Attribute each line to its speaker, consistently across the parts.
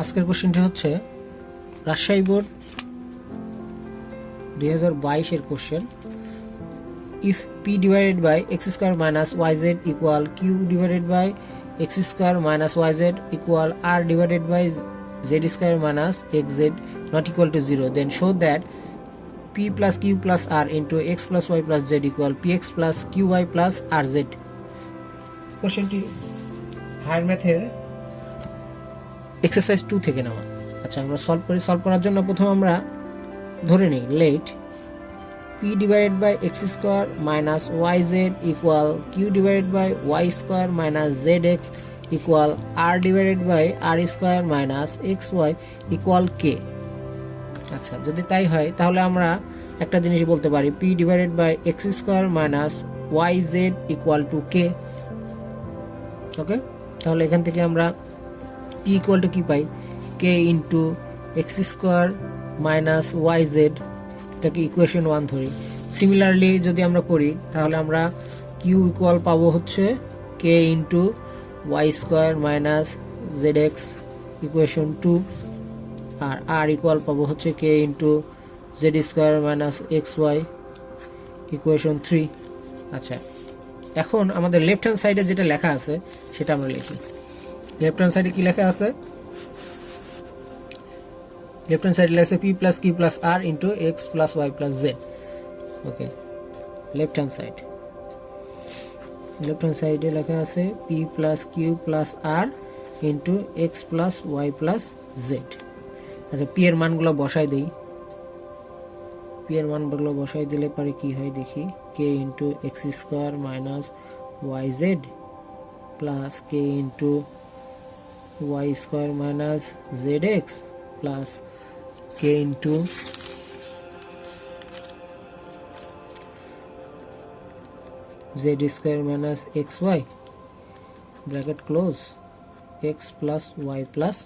Speaker 1: আজকের কোশ্চেনটি হচ্ছে রাজশাহী বোর্ড 2022 এর question. If p divided by x square minus yz equal q divided by x square minus yz equal r divided by z square minus xz not equal to 0, then show that p plus q plus r into x plus y plus z equal px plus qy plus rz। কোশ্চেনটি higher ম্যাথের exercise 2 থেকে নেওয়া। আচ্ছা, আমরা solve করার জন্য প্রথমে আমরা ধরে নিই late p divided by x square minus yz equal q divided by y square minus zx equal r divided by r square minus xy equal k। আচ্ছা, যদি তাই হয় তাহলে আমরা একটা জিনিস বলতে পারি p divided by x square minus yz equal to k। ওকে, তাহলে এখান থেকে আমরা p equal to কি পাই, k into x square minus yz, এটাকে ইকুয়েশন 1 ধরি। সিমিলারলি যদি আমরা করি তাহলে আমরা q ইকুয়াল পাবো হচ্ছে k into y square minus zx equation 2, আর r ইকুয়াল পাবো হচ্ছে k into z square minus xy equation 3। আচ্ছা, এখন আমাদের লেফট হ্যান্ড সাইডে যেটা লেখা আছে সেটা আমরা লিখি। লেফট হ্যান্ড সাইডে কি লেখা আছে? লেফট হ্যান্ড সাইডে লেখা আছে p plus q plus r into x plus y plus z। ওকে, লেফট হ্যান্ড সাইডে লেখা আছে p plus q plus r into x plus y plus z। আচ্ছা, p এর মানগুলো বসাই দিই। p এর মানগুলো বসাই দিলে পরে কি হয় দেখি, k into x square minus yz plus k into y square minus zx plus k into z square minus xy bracket close x plus y plus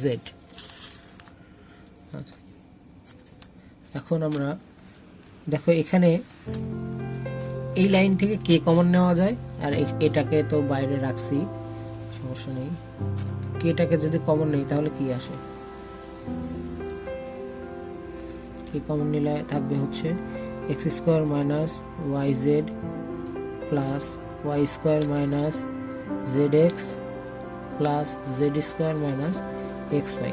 Speaker 1: z। এখন আমরা দেখো এখানে এই লাইন থেকে কে কমন নেওয়া যায়, আর এটাকে তো বাইরে রাখছি, সমস্যা নেই। কেটাকে যদি কমন নেই তাহলে কি আসে, কমন নিলে থাকবে হচ্ছে x square minus yz plus y square minus zx plus z square minus xy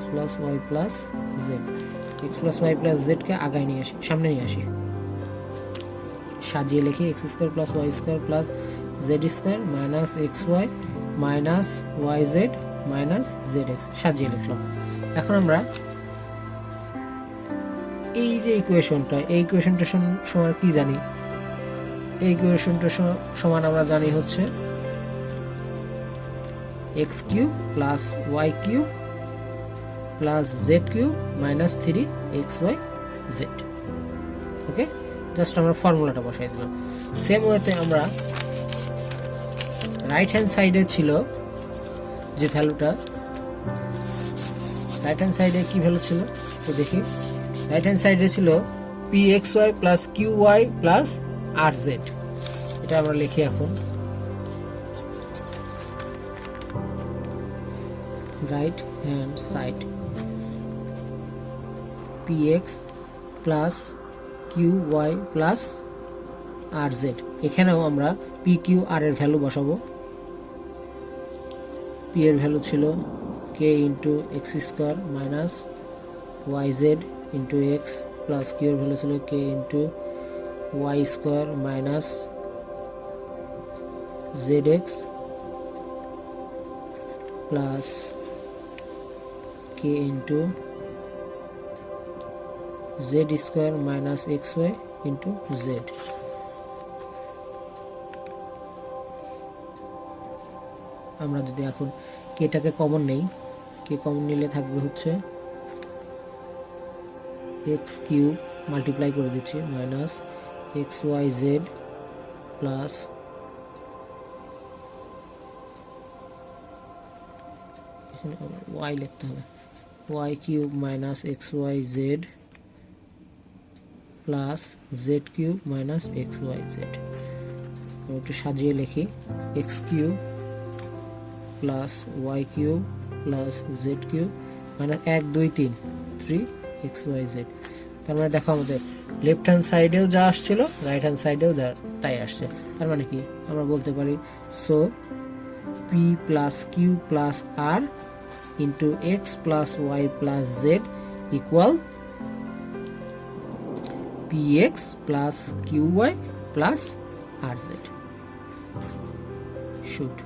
Speaker 1: plus y plus z। x plus y plus z কে আগায় নিয়ে আসি, সামনে নিয়ে আসি, সাজিয়ে লিখি x square plus y square plus z square minus xy minus yz minus zx সাজিয়ে লিখলাম। এখন আমরা এই যে ইকুয়েশনটা, এই ইকুয়েশনটা সমান কি জানি, এই ইকুয়েশনটা সমান আমরা জানি হচ্ছে x cube plus y cube plus z cube minus 3xy z। ওকে, জাস্ট আমরা ফর্মুলাটা বসাই দিলাম। সেম ওয়েতে আমরা রাইট হ্যান্ড সাইডে ছিল যে ভ্যালুটা, রাইট হ্যান্ড সাইডে কি ভ্যালু ছিল তো দেখি। রাইট হ্যান্ড সাইডে ছিল pxy plus qy plus rz। এটা আমরা লিখি এখন, right hand side px plus qy plus rz। এখানেও আমরা p q r এর ভ্যালু বসাবো। p এর ভ্যালু ছিল k into x square minus yz into x plus q এর ভ্যালু ছিল k into y square minus z x plus k into z square minus x y into z. আমরা যদি এখন কেটাকে common নেই, কে common নিলে থাকবে হচ্ছে এক্স কিউব মাল্টিপ্লাই করে দিচ্ছি minus x y z plus এখানে ওয়াই লিখতে হবে y cube minus x y z plus z cube minus x y z. একটু সাজিয়ে লিখি x cube plus y cube plus z cube মানে 1 2 3 3xyz। তার মানে দেখো আমাদের লেফট হ্যান্ড সাইডেও যা আসছিল রাইট হ্যান্ড সাইডেও তাই আসছে। তার মানে কি আমরা বলতে পারি so p plus q plus r into x plus y plus z equal px plus qy plus rz should